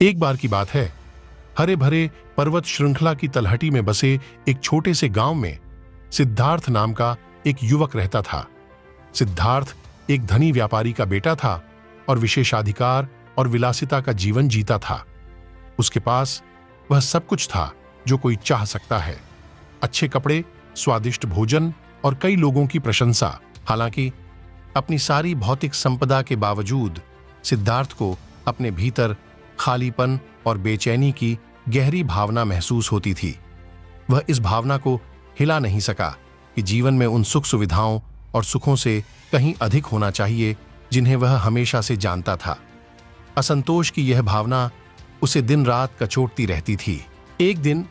एक बार की बात है, हरे भरे पर्वत श्रृंखला की तलहटी में बसे एक छोटे से गांव में सिद्धार्थ नाम का एक युवक रहता था। सिद्धार्थ एक धनी व्यापारी का बेटा था और विशेषाधिकार और विलासिता का जीवन जीता था। उसके पास वह सब कुछ था जो कोई चाह सकता है, अच्छे कपड़े, स्वादिष्ट भोजन और कई लोगों की प्रशंसा। हालांकि अपनी सारी भौतिक संपदा के बावजूद सिद्धार्थ को अपने भीतर खालीपन और बेचैनी की गहरी भावना महसूस होती थी। वह इस भावना को हिला नहीं सका कि जीवन में उन सुख सुविधाओं और सुखों से कहीं अधिक होना चाहिए जिन्हें वह हमेशा से जानता था। असंतोष की यह भावना उसे दिन रात कचोटती रहती थी। एक दिन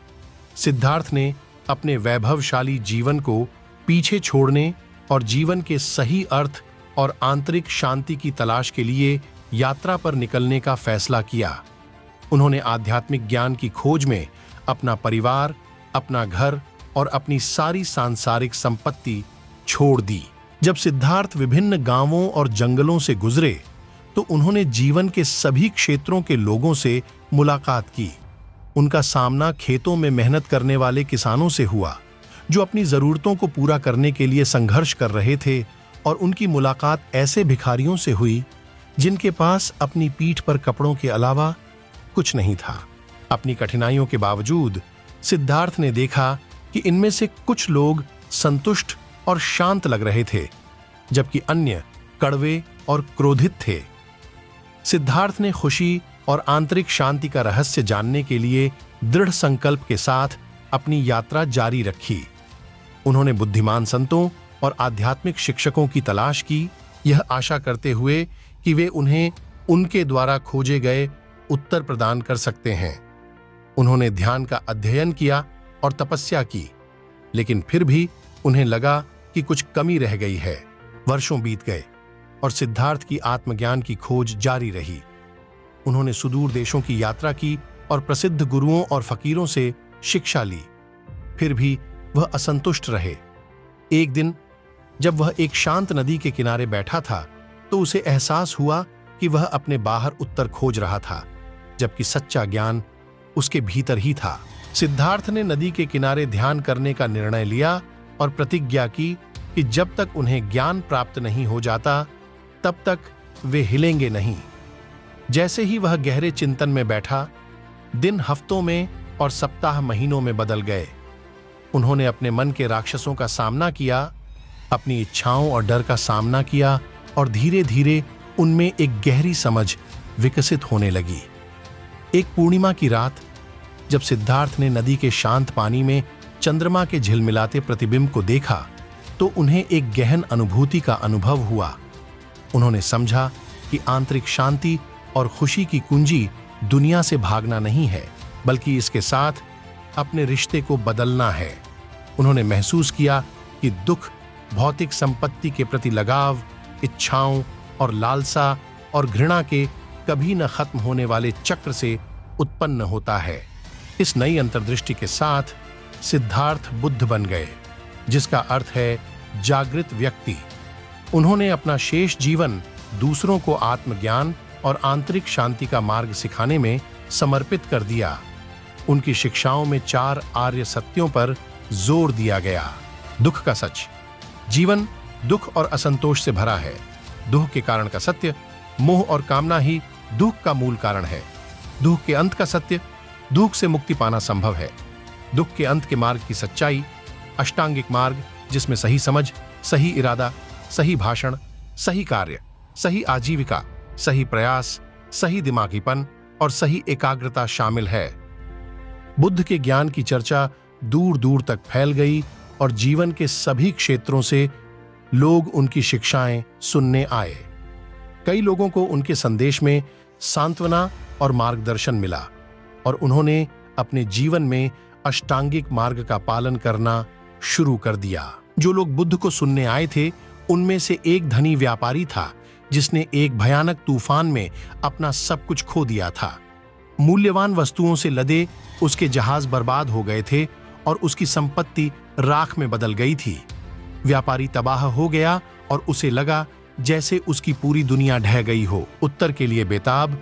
सिद्धार्थ ने अपने वैभवशाली जीवन को पीछे छोड़ने और जीवन के सही अर्थ और आंतरिक शांति की तलाश के लिए यात्रा पर निकलने का फैसला किया। उन्होंने आध्यात्मिक ज्ञान की खोज में अपना परिवार, अपना घर और अपनी सारी सांसारिक संपत्ति छोड़ दी। जब सिद्धार्थ विभिन्न गांवों और जंगलों से गुजरे तो उन्होंने जीवन के सभी क्षेत्रों के लोगों से मुलाकात की। उनका सामना खेतों में मेहनत करने वाले किसानों से हुआ जो अपनी जरूरतों को पूरा करने के लिए संघर्ष कर रहे थे, और उनकी मुलाकात ऐसे भिखारियों से हुई जिनके पास अपनी पीठ पर कपड़ों के अलावा कुछ नहीं था। अपनी कठिनाइयों के बावजूद सिद्धार्थ ने देखा कि इनमें से कुछ लोग संतुष्ट और शांत लग रहे थे, जबकि अन्य कड़वे और क्रोधित थे। सिद्धार्थ ने खुशी और आंतरिक शांति का रहस्य जानने के लिए दृढ़ संकल्प के साथ अपनी यात्रा जारी रखी। उन्होंने बुद्धिमान संतों और आध्यात्मिक शिक्षकों की तलाश की, यह आशा करते हुए कि वे उन्हें उनके द्वारा खोजे गए उत्तर प्रदान कर सकते हैं। उन्होंने ध्यान का अध्ययन किया और तपस्या की, लेकिन फिर भी उन्हें लगा कि कुछ कमी रह गई है। वर्षों बीत गए और सिद्धार्थ की आत्मज्ञान की खोज जारी रही। उन्होंने सुदूर देशों की यात्रा की और प्रसिद्ध गुरुओं और फकीरों से शिक्षा ली। फिर भी वह असंतुष्ट रहे। एक दिन जब वह एक शांत नदी के किनारे बैठा था तो उसे एहसास हुआ कि वह अपने बाहर उत्तर खोज रहा था, जबकि सच्चा ज्ञान उसके भीतर ही था। सिद्धार्थ ने नदी के किनारे ध्यान करने का निर्णय लिया और प्रतिज्ञा की कि जब तक उन्हें ज्ञान प्राप्त नहीं हो जाता तब तक वे हिलेंगे नहीं। जैसे ही वह गहरे चिंतन में बैठा, दिन हफ्तों में और सप्ताह महीनों में बदल गए। उन्होंने अपने मन के राक्षसों का सामना किया, अपनी इच्छाओं और डर का सामना किया, और धीरे धीरे उनमें एक गहरी समझ विकसित होने लगी। एक पूर्णिमा की रात जब सिद्धार्थ ने नदी के शांत पानी में चंद्रमा के झिलमिलाते प्रतिबिंब को देखा तो उन्हें एक गहन अनुभूति का अनुभव हुआ। उन्होंने समझा कि आंतरिक शांति और खुशी की कुंजी दुनिया से भागना नहीं है, बल्कि इसके साथ अपने रिश्ते को बदलना है। उन्होंने महसूस किया कि दुख भौतिक संपत्ति के प्रति लगाव, इच्छाओं और लालसा और घृणा के कभी न खत्म होने वाले चक्र से उत्पन्न होता है। इस नई अंतर्दृष्टि के साथ सिद्धार्थ बुद्ध बन गए, जिसका अर्थ है जागृत व्यक्ति। उन्होंने अपना शेष जीवन दूसरों को आत्मज्ञान और आंतरिक शांति का मार्ग सिखाने में समर्पित कर दिया। उनकी शिक्षाओं में 4 आर्य सत्यों पर जोर दिया गया। दुख का सच। जीवन दुख और असंतोष से भरा है। दुख के कारण का सत्य, मोह और कामना ही दुख का मूल कारण है। दुख के अंत का सत्य, दुख से मुक्ति पाना संभव है। दुख के अंत के मार्ग की सच्चाई, अष्टांगिक मार्ग जिसमें सही समझ, सही इरादा, सही भाषण, सही कार्य, सही आजीविका, सही प्रयास, सही दिमागीपन और सही एकाग्रता शामिल है। बुद्ध के ज्ञान की चर्चा दूर दूर तक फैल गई और जीवन के सभी क्षेत्रों से लोग उनकी शिक्षाएं सुनने आए। कई लोगों को उनके संदेश में सांत्वना और मार्गदर्शन मिला और उन्होंने अपने जीवन में अष्टांगिक मार्ग का पालन करना शुरू कर दिया। जो लोग बुद्ध को सुनने आए थे, उनमें से एक धनी व्यापारी था जिसने एक भयानक तूफान में अपना सब कुछ खो दिया था। मूल्यवान वस्तुओं से लदे उसके जहाज बर्बाद हो गए थे और उसकी संपत्ति राख में बदल गई थी। व्यापारी तबाह हो गया और उसे लगा जैसे उसकी पूरी दुनिया ढह गई हो। उत्तर के लिए बेताब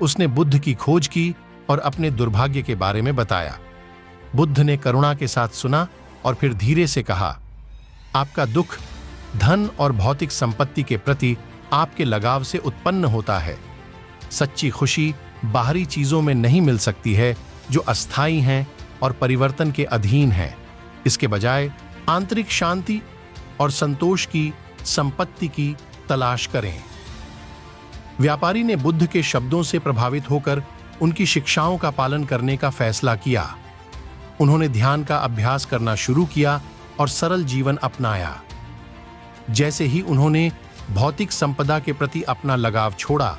उसने बुद्ध की खोज की और अपने दुर्भाग्य के बारे में बताया। बुद्ध ने करुणा के साथ सुना और फिर धीरे से कहा, आपका दुख धन और भौतिक संपत्ति के प्रति आपके लगाव से उत्पन्न होता है। सच्ची खुशी बाहरी चीजों में नहीं मिल सकती है जो अस्थायी हैं और परिवर्तन के अधीन हैं। इसके बजाय आंतरिक शांति और संतोष की संपत्ति की तलाश करें। व्यापारी ने बुद्ध के शब्दों से प्रभावित होकर उनकी शिक्षाओं का पालन करने का फैसला किया। उन्होंने ध्यान का अभ्यास करना शुरू किया और सरल जीवन अपनाया। जैसे ही उन्होंने भौतिक संपदा के प्रति अपना लगाव छोड़ा,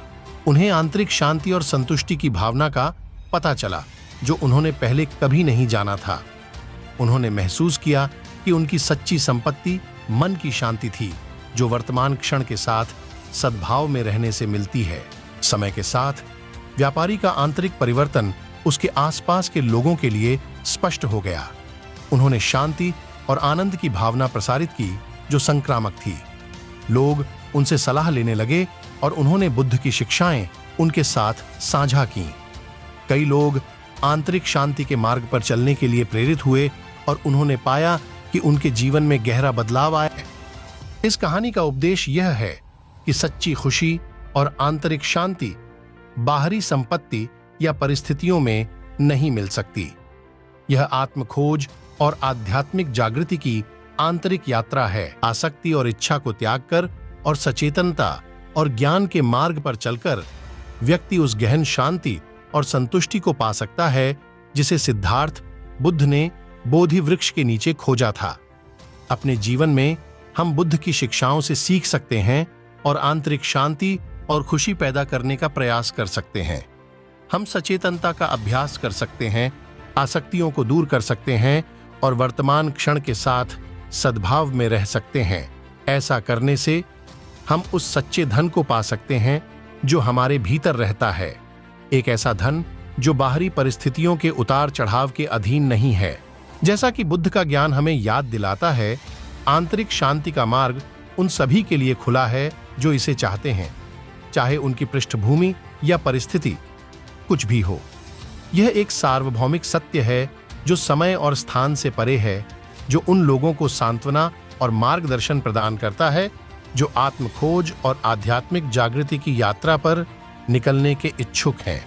उन्हें आंतरिक शांति और संतुष्टि की भावना का पता चला जो उन्होंने पहले कभी नहीं जाना था। उन्होंने महसूस किया कि उनकी सच्ची संपत्ति मन की शांति थी, जो वर्तमान क्षण के साथ सद्भाव में रहने से मिलती है। समय के साथ व्यापारी का आंतरिक परिवर्तन उसके आसपास के लोगों के लिए स्पष्ट हो गया। उन्होंने शांति और आनंद की भावना प्रसारित की जो संक्रामक थी। लोग उनसे सलाह लेने लगे और उन्होंने बुद्ध की शिक्षाएं उनके साथ साझा की। कई लोग आंतरिक शांति के मार्ग पर चलने के लिए प्रेरित हुए और उन्होंने पाया कि उनके जीवन में गहरा बदलाव आया। इस कहानी का उपदेश यह है कि सच्ची खुशी और आंतरिक शांति बाहरी संपत्ति या परिस्थितियों में नहीं मिल सकती। यह आत्मखोज और आध्यात्मिक जागृति की आंतरिक यात्रा है। आसक्ति और इच्छा को त्याग कर और सचेतनता और ज्ञान के मार्ग पर चलकर व्यक्ति उस गहन शांति और संतुष्टि को पा सकता है जिसे सिद्धार्थ बुद्ध ने बोधि वृक्ष के नीचे खोजा था। अपने जीवन में हम बुद्ध की शिक्षाओं से सीख सकते हैं और आंतरिक शांति और खुशी पैदा करने का प्रयास कर सकते हैं। हम सचेतनता का अभ्यास कर सकते हैं, आसक्तियों को दूर कर सकते हैं और वर्तमान क्षण के साथ सद्भाव में रह सकते हैं। ऐसा करने से हम उस सच्चे धन को पा सकते हैं जो हमारे भीतर रहता है, एक ऐसा धन जो बाहरी परिस्थितियों के उतार चढ़ाव के अधीन नहीं है। जैसा कि बुद्ध का ज्ञान हमें याद दिलाता है, आंतरिक शांति का मार्ग उन सभी के लिए खुला है जो इसे चाहते हैं, चाहे उनकी पृष्ठभूमि या परिस्थिति कुछ भी हो। यह एक सार्वभौमिक सत्य है जो समय और स्थान से परे है, जो उन लोगों को सांत्वना और मार्गदर्शन प्रदान करता है जो आत्मखोज और आध्यात्मिक जागृति की यात्रा पर निकलने के इच्छुक हैं।